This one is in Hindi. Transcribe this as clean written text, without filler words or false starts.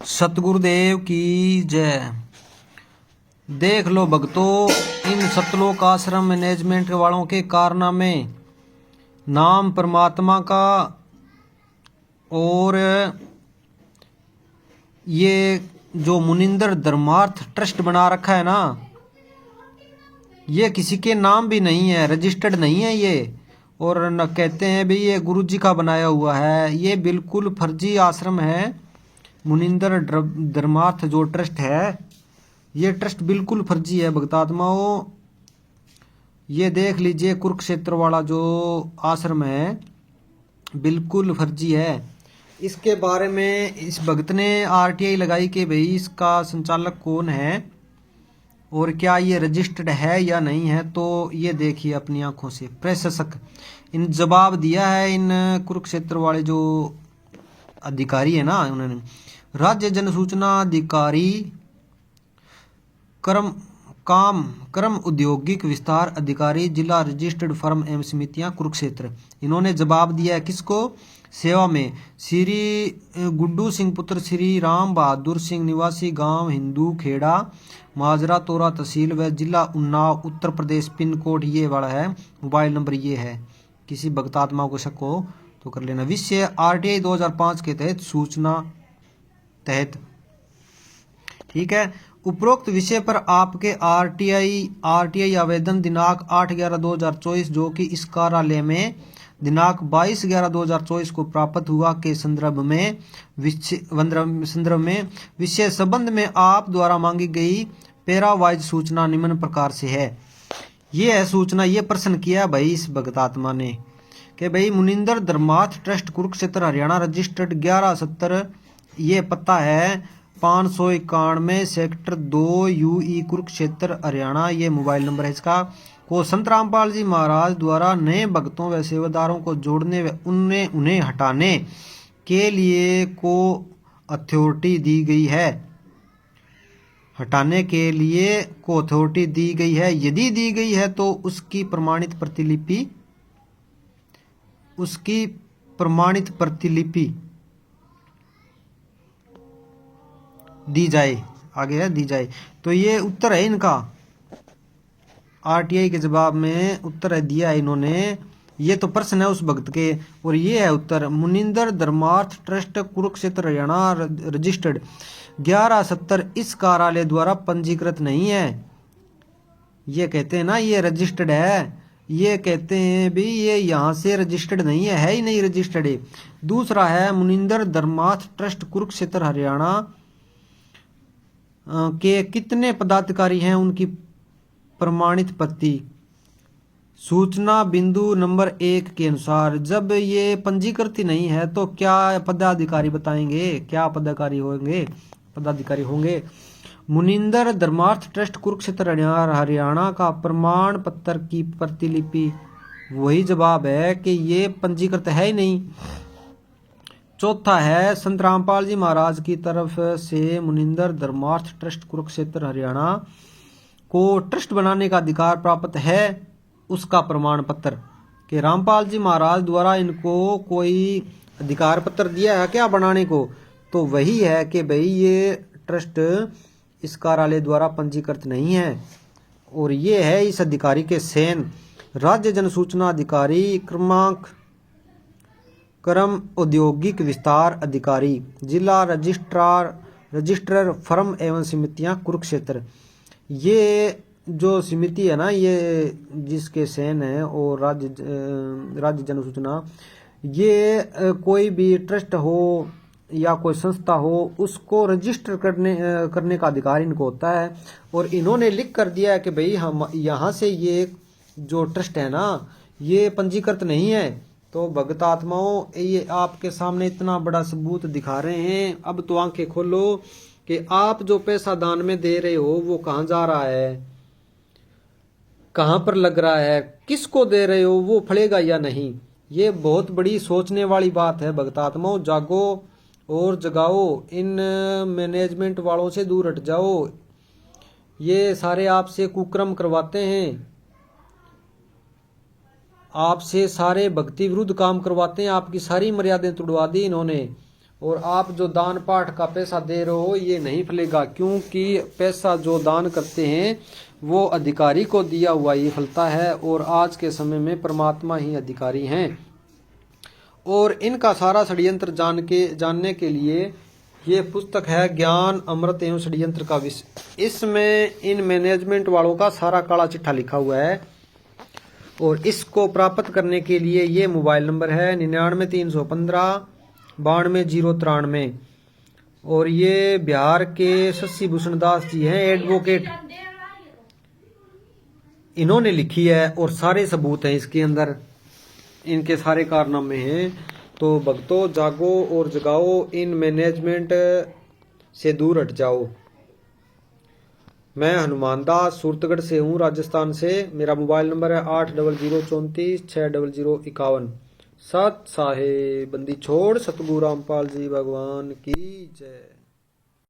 सतगुरुदेव की जय। देख लो भक्तों, इन सतलोक आश्रम मैनेजमेंट वालों के कारनामे, नाम परमात्मा का, और ये जो मुनिंदर धर्मार्थ ट्रस्ट बना रखा है ना, ये किसी के नाम भी नहीं है, रजिस्टर्ड नहीं है ये। और न कहते हैं भी ये गुरु जी का बनाया हुआ है, ये बिल्कुल फर्जी आश्रम है। मुनिंदर धर्मार्थ जो ट्रस्ट है, ये ट्रस्ट बिल्कुल फर्जी है भक्तात्माओं। ये देख लीजिए, कुरुक्षेत्र वाला जो आश्रम है बिल्कुल फर्जी है। इसके बारे में इस भक्त ने आरटीआई लगाई कि भाई इसका संचालक कौन है और क्या ये रजिस्टर्ड है या नहीं है। तो ये देखिए अपनी आंखों से, प्रशासक इन जवाब दिया है। इन कुरुक्षेत्र वाले जो अधिकारी है ना, उन्होंने राज्य जनसूचना अधिकारी क्रम औद्योगिक विस्तार अधिकारी जिला रजिस्टर्ड फर्म एवं समितियां कुरुक्षेत्र, इन्होंने जवाब दिया है किसको? सेवा में श्री गुड्डू सिंह पुत्र श्री राम बहादुर सिंह निवासी गांव हिंदू खेड़ा माजरा तोरा तहसील व जिला उन्नाव उत्तर प्रदेश, पिन कोड ये वाला है, मोबाइल नंबर ये है। किसी भक्तात्मा को शक हो तो कर लेना। विषय आरटीआई 2005 के तहत सूचना तहत, ठीक है। उपरोक्त विषय पर आपके आरटीआई आवेदन दिनांक 8/11/2024 जो कि इस कार्यालय में दिनांक 22/11/2024 को प्राप्त हुआ के संदर्भ में विषय संबंध में आप द्वारा मांगी गई पैरावाइज सूचना निम्न प्रकार से है। ये है सूचना। ये प्रश्न किया भाई इस भक्तात्मा ने कि भाई मुनिंदर धर्मार्थ ट्रस्ट कुरुक्षेत्र हरियाणा रजिस्टर्ड 1170, ये पता है 591 सेक्टर 2 यूई कुरुक्षेत्र हरियाणा, ये मोबाइल नंबर है इसका। को संत रामपाल जी महाराज द्वारा नए भक्तों व सेवादारों को जोड़ने व उन्हें हटाने के लिए को अथॉरिटी दी गई है। हटाने के लिए को अथॉरिटी दी गई है। यदि दी गई है तो उसकी प्रमाणित प्रतिलिपि दी जाए। आगे है दी जाए। तो ये उत्तर है इनका, आरटीआई के जवाब में उत्तर है दिया है इन्होंने। ये तो प्रश्न है उस भक्त के, और ये है उत्तर। मुनिंदर धर्मार्थ ट्रस्ट कुरुक्षेत्र हरियाणा रजिस्टर्ड 1170 इस कार्यालय द्वारा पंजीकृत नहीं है। ये कहते हैं ना ये रजिस्टर्ड है, ये कहते हैं भी ये यहाँ से रजिस्टर्ड नहीं है ही नहीं रजिस्टर्ड है। दूसरा है मुनिंदर धर्मार्थ ट्रस्ट कुरुक्षेत्र हरियाणा के कितने पदाधिकारी हैं, उनकी प्रमाणित प्रति सूचना बिंदु नंबर 1 के अनुसार। जब ये पंजीकृत नहीं है तो क्या पदाधिकारी बताएंगे, क्या पदाधिकारी होंगे। मुनिंदर धर्मार्थ ट्रस्ट कुरुक्षेत्र हरियाणा का प्रमाण पत्र की प्रतिलिपि, वही जवाब है कि ये पंजीकृत है ही नहीं। चौथा है संत रामपाल जी महाराज की तरफ से मुनिंदर धर्मार्थ ट्रस्ट कुरुक्षेत्र हरियाणा को ट्रस्ट बनाने का अधिकार प्राप्त है, उसका प्रमाण पत्र। कि रामपाल जी महाराज द्वारा इनको कोई अधिकार पत्र दिया है क्या बनाने को, तो वही है कि भाई ये ट्रस्ट इस कार्यालय द्वारा पंजीकृत नहीं है। और ये है इस अधिकारी के सेन, राज्य जनसूचना अधिकारी क्रम औद्योगिक विस्तार अधिकारी जिला रजिस्ट्रार फर्म एवं समितियां कुरुक्षेत्र। ये जो समिति है ना, ये जिसके सेन है और राज्य जनसूचना, ये कोई भी ट्रस्ट हो या कोई संस्था हो उसको रजिस्टर करने का अधिकार इनको होता है। और इन्होंने लिख कर दिया है कि भाई हम यहाँ से ये जो ट्रस्ट है ना ये पंजीकृत नहीं है। तो भक्त आत्माओं, ये आपके सामने इतना बड़ा सबूत दिखा रहे हैं। अब तो आंखें खोलो कि आप जो पैसा दान में दे रहे हो वो कहाँ जा रहा है, कहाँ पर लग रहा है, किसको दे रहे हो, वो फलेगा या नहीं। ये बहुत बड़ी सोचने वाली बात है। भक्त आत्माओं, जागो और जगाओ, इन मैनेजमेंट वालों से दूर हट जाओ। ये सारे आपसे कुक्रम करवाते हैं, आपसे सारे भक्ति विरुद्ध काम करवाते हैं। आपकी सारी मर्यादाएं तोड़वा दी इन्होंने। और आप जो दान पाठ का पैसा दे रहे हो ये नहीं फलेगा, क्योंकि पैसा जो दान करते हैं वो अधिकारी को दिया हुआ ही फलता है, और आज के समय में परमात्मा ही अधिकारी हैं। और इनका सारा षड्यंत्र जानने के लिए ये पुस्तक है ज्ञान अमृत एवं षड्यंत्र का विषय। इसमें इन मैनेजमेंट वालों का सारा काला चिट्ठा लिखा हुआ है। और इसको प्राप्त करने के लिए ये मोबाइल नंबर है 99-315-92-093। और ये बिहार के शशि भूषण दास जी हैं, एडवोकेट, इन्होंने लिखी है और सारे सबूत हैं इसके अंदर, इनके सारे कारनामे हैं। तो भक्तों जागो और जगाओ, इन मैनेजमेंट से दूर हट जाओ। मैं हनुमान दास सूरतगढ़ से हूँ, राजस्थान से। मेरा मोबाइल नंबर है 8034360051। सत साहेब बंदी छोड़ सतगुरु रामपाल जी भगवान की जय।